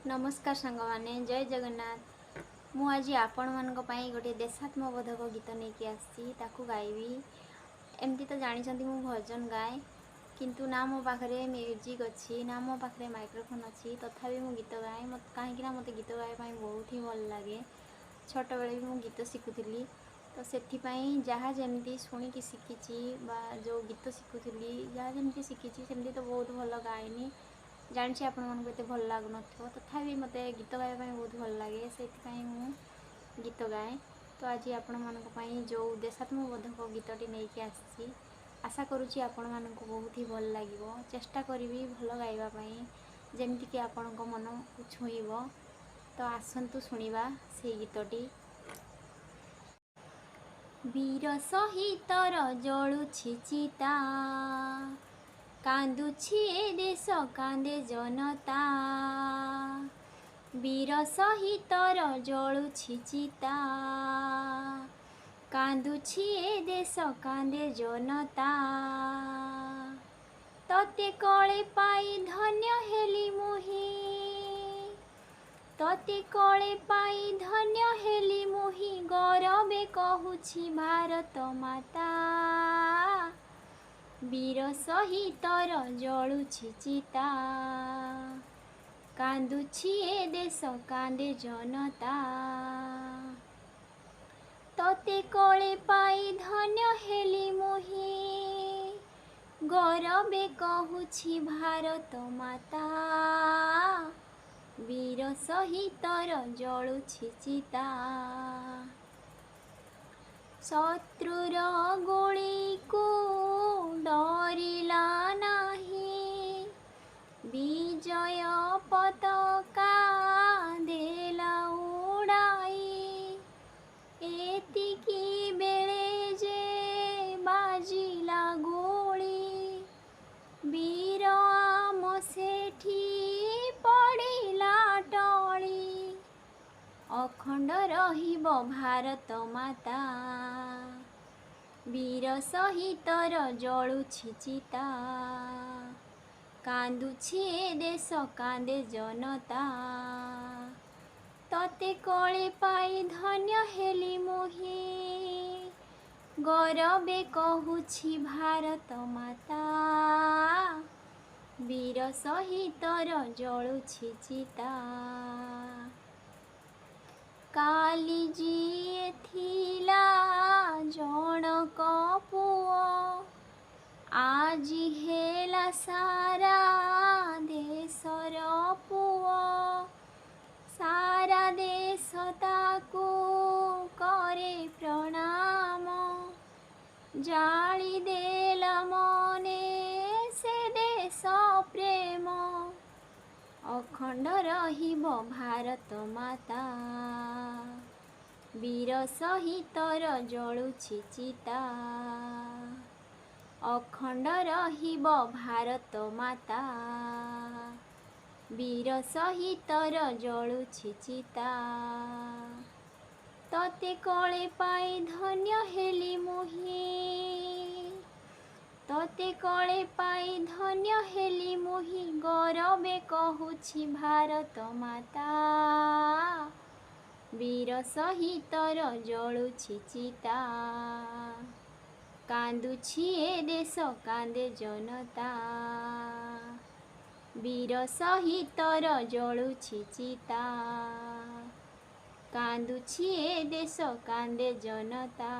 नमस्कार सांग माने जय जगन्नाथ। मु आज आपण मान गोटे देशात्मबोधक गीत नहीं आसी गायबी। एमती तो जानी मु भजन गाए किंतु ना मो पाखे म्यूजिक अच्छी ना मो पाखे माइक्रोफोन अच्छी तथापि मु गीत गाए कहीं मत गीत गाइबा बहुत ही भल लगे। छोट बेले भी मु गीत शिखुली तो से जहाँ जमी शुणिकी शिखी जो गीत शिखुली जहाँ जमी शिखी सेमती तो बहुत भल गाएनी जानी आपण मानक एत भल लगुन तथापि मत गीत गाइबा बहुत भल लगे से गीत गाए। तो आज आपण मानक जो देशात्मबोधक गीतटी नहीं आसी आशा करुँची आपण मानक बहुत ही भल लगे। चेष्टा करी भल गाइबापी जमीक आपण मन को छुईब। तो आसतु शुणा से गीतटी। वीर सहितर जलुछि चिता कांदुछि ए देश कांदे जनता। वीर सहितर जलुछि चिता कांदुछि ए देश कांदे जनता। तते कळे पाई धन्य हेली मुही तते कळे पाई धन्य हेली मुही गौरवे कहुछि भारत माता। वीर सहितर जलुछि चिता कांदुछि ए देश कांदे जनता। तते कळे पाई धन्य हेली मुही गौरवे कहुछि भारत माता। वीर सहितर जलुछि चिता शत्रुर गोली को डरिला नाही विजय पताका देला उड़ाई। एतिकी बेले जे बाजिला गोली वीर आम सेठी पड़िला टली। अखंड रहिब भारत माता वीर सहितर जलुछि चिता कांदुछि ए देश कांदे जनता। तते कळे पाई धन्य हेली मुही गौरवे कहुछि भारत माता। वीर सहितर जलुछि चिता कालीजी थिला जनक पुओ आजी हेला सारा देशर पुओ। सारा देश ताकू करे प्रणाम जाली देला मने से देश प्रेम। अखंड रहिब भारत माता वीर सहितर जलुछि चिता। अखंड रहिब भारत माता वीर सहितर जलुछि चिता। तते कळे पाई धन्य हेली मुही तते कळे पाई धन्य हेली मुही गौरवे कहुछि भारत माता। वीर सहितर जलुछि चिता कांदुछि ए देश कांदे जनता। वीर सहितर जलुछि चिता कांदुछि ए देश कांदे जनता।